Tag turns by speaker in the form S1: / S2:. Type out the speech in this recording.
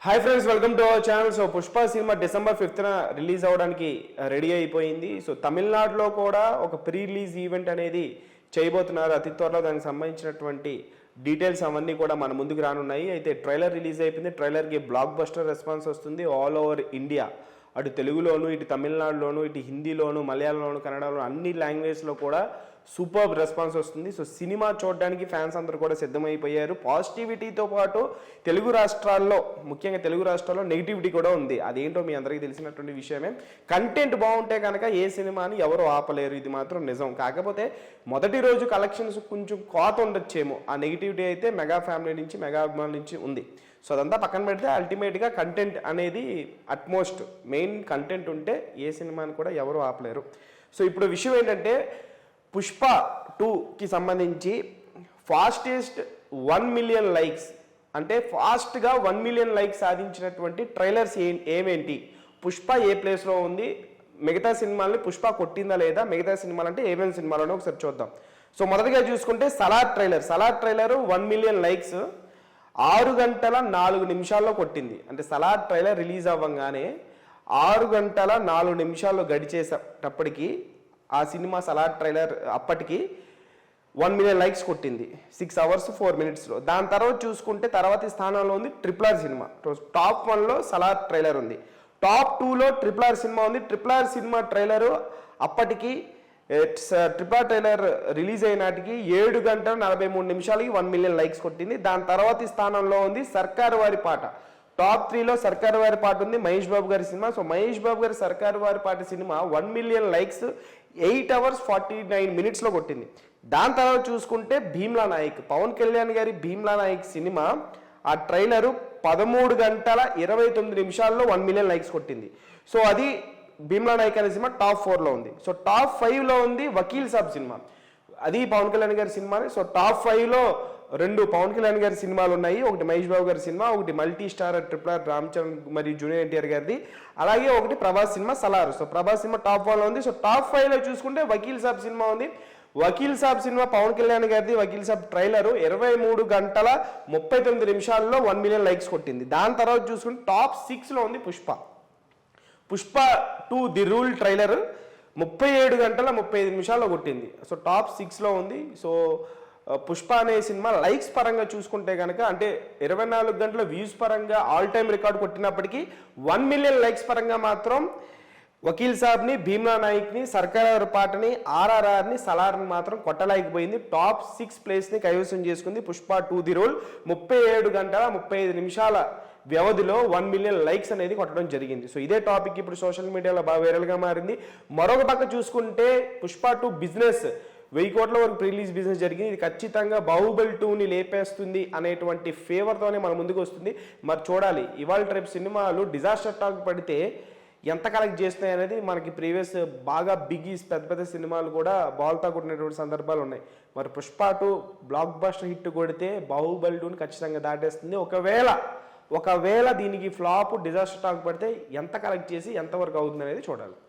S1: Hi friends, welcome to our channel. So Pushpa cinema December 5th release అవ్వడానికి ready అయిపోయింది. So తమిళనాడులో కూడా ఒక ప్రీ రిలీజ్ ఈవెంట్ అనేది చేయబోతున్నారు అతి త్వరలో. దానికి సంబంధించినటువంటి డీటెయిల్స్ అవన్నీ కూడా మన ముందుకు రానున్నాయి. అయితే ట్రైలర్ రిలీజ్ అయిపోయింది. ట్రైలర్కి బ్లాక్ బస్టర్ రెస్పాన్స్ వస్తుంది ఆల్ ఓవర్ ఇండియా. అటు తెలుగులోను, ఇటు తమిళనాడులోను, ఇటు హిందీలోను, మలయాళంలోను, కన్నడలోను అన్ని లాంగ్వేజ్లో కూడా సూపర్ రెస్పాన్స్ వస్తుంది. సో సినిమా చూడడానికి ఫ్యాన్స్ అందరూ కూడా సిద్ధమైపోయారు. పాజిటివిటీతో పాటు తెలుగు రాష్ట్రాల్లో, ముఖ్యంగా తెలుగు రాష్ట్రాల్లో నెగిటివిటీ కూడా ఉంది. అదేంటో మీ అందరికీ తెలిసినటువంటి విషయమే. కంటెంట్ బాగుంటే కనుక ఏ సినిమాని ఎవరు ఆపలేరు, ఇది మాత్రం నిజం. కాకపోతే మొదటి రోజు కలెక్షన్స్ కొంచెం కోత ఉండొచ్చేమో. ఆ నెగిటివిటీ అయితే మెగా ఫ్యామిలీ నుంచి, మెగా అభిమానుల నుంచి ఉంది. సో అదంతా పక్కన పెడితే అల్టిమేట్గా కంటెంట్ అనేది అట్మోస్ట్ మెయిన్ కంటెంట్ ఉంటే ఏ సినిమాని కూడా ఎవరు ఆపలేరు. సో ఇప్పుడు విషయం ఏంటంటే, పుష్ప 2కి సంబంధించి ఫాస్టెస్ట్ 1 million లైక్స్, అంటే ఫాస్ట్గా 1 million లైక్స్ సాధించినటువంటి ట్రైలర్స్ ఏమేంటి, పుష్ప ఏ ప్లేస్లో ఉంది, మిగతా సినిమాలని పుష్ప కొట్టిందా లేదా, మిగతా సినిమాలు అంటే ఏమేమి సినిమాలను ఒకసారి చూద్దాం. సో మొదటిగా చూసుకుంటే సలార్ ట్రైలర్ 1 million లైక్స్ 6 గంటల 4 నిమిషాల్లో కొట్టింది. అంటే సలార్ ట్రైలర్ రిలీజ్ అవ్వగానే 6 గంటల 4 నిమిషాల్లో గడిచేటప్పటికి ఆ సినిమా సలార్ ట్రైలర్ అప్పటికి 1 million లైక్స్ కొట్టింది 6 hours 4 minutesలో. దాని తర్వాత చూసుకుంటే తర్వాతి స్థానంలో ఉంది RRR సినిమా. టాప్ 1లో సలార్ ట్రైలర్ ఉంది. టాప్ 2లో RRR సినిమా ఉంది. RRR సినిమా ట్రైలరు అప్పటికి RRR ట్రైలర్ రిలీజ్ అయినాటికి 7 గంటల 43 నిమిషాలకి 1 million లైక్స్ కొట్టింది. దాని తర్వాతి స్థానంలో ఉంది సర్కారు వారి పాట. టాప్ 3లో సర్కారు వారి పాట ఉంది, మహేష్ బాబు గారి సినిమా. సో మహేష్ బాబు గారి సర్కారు వారి పాట సినిమా 1 million లైక్స్ 8 hours 49 minutesలో కొట్టింది. దాని తర్వాత చూసుకుంటే భీమ్లా నాయక్, పవన్ కళ్యాణ్ గారి భీమ్లా నాయక్ సినిమా ఆ ట్రైలరు 13 గంటల 29 నిమిషాల్లో 1 million లైక్స్ కొట్టింది. సో అది భీమ్లా నాయక్ అనే సినిమా టాప్ 4లో ఉంది. సో టాప్ 5లో ఉంది వకీల్ సాబ్ సినిమా, అది పవన్ కళ్యాణ్ గారి సినిమా. సో టాప్ 5లో 2 పవన్ కళ్యాణ్ గారి సినిమాలు ఉన్నాయి. ఒకటి మహేష్ బాబు గారి సినిమా, ఒకటి multi star RRR Ram Charan మరియు జూనియర్ ఎన్టీఆర్ గారిది. అలాగే ఒకటి ప్రభాస్ సినిమా సలార్. సో ప్రభాస్ సినిమా టాప్ 1లో ఉంది. సో టాప్ 5లో చూసుకుంటే వకీల్ సాబ్ సినిమా ఉంది. వకీల్ సాబ్ సినిమా పవన్ కళ్యాణ్ గారిది. వకీల్ సాబ్ ట్రైలరు 23 గంటల 39 నిమిషాల్లో 1 million లైక్స్ కొట్టింది. దాని తర్వాత చూసుకుంటే టాప్ 6లో ఉంది పుష్ప 2 ది రూల్ ట్రైలర్ 37 గంటల 35 నిమిషాల్లో కొట్టింది. సో టాప్ 6లో ఉంది. సో పుష్ప అనే సినిమా లైక్స్ పరంగా చూసుకుంటే కనుక, అంటే 24 గంటల వ్యూస్ పరంగా ఆల్ టైమ్ రికార్డ్ కొట్టినప్పటికీ 1 million లైక్స్ పరంగా మాత్రం వకీల్ సాబ్ని, భీమ్లా నాయక్ని, సర్కార్ పాటని, RRRని, సలార్ని మాత్రం కొట్టలేకపోయింది. టాప్ 6 ప్లేస్ని కైవసం చేసుకుంది పుష్ప 2 ది రూల్. 37 గంటల 35 నిమిషాల వ్యవధిలో 1 million లైక్స్ అనేది కొట్టడం జరిగింది. సో ఇదే టాపిక్ ఇప్పుడు సోషల్ మీడియాలో బాగా వైరల్గా మారింది. మరొక పక్క చూసుకుంటే పుష్ప 2 బిజినెస్ 1000 కోట్ల వరకు రిలీజ్ బిజినెస్ జరిగింది. ఇది ఖచ్చితంగా బాహుబలి 2ని లేపేస్తుంది అనేటువంటి ఫేవర్తోనే మన ముందుకు వస్తుంది. మరి చూడాలి, ఇవాళ రేపు సినిమాలు డిజాస్టర్ టాక్ పడితే ఎంత కలెక్ట్ చేస్తున్నాయి అనేది. మనకి ప్రీవియస్ బాగా బిగ్గీస్ పెద్ద పెద్ద సినిమాలు కూడా బాల్తా కొట్టినటువంటి సందర్భాలు ఉన్నాయి. మరి పుష్ప 2 బ్లాక్ బస్టర్ హిట్ కొడితే బాహుబలి 2ని ఖచ్చితంగా దాటేస్తుంది. ఒకవేళ దీనికి ఫ్లాప్ డిజాస్టర్ టాక్ పడితే ఎంత కలెక్ట్ చేసి ఎంతవరకు అవుతుంది అనేది చూడాలి.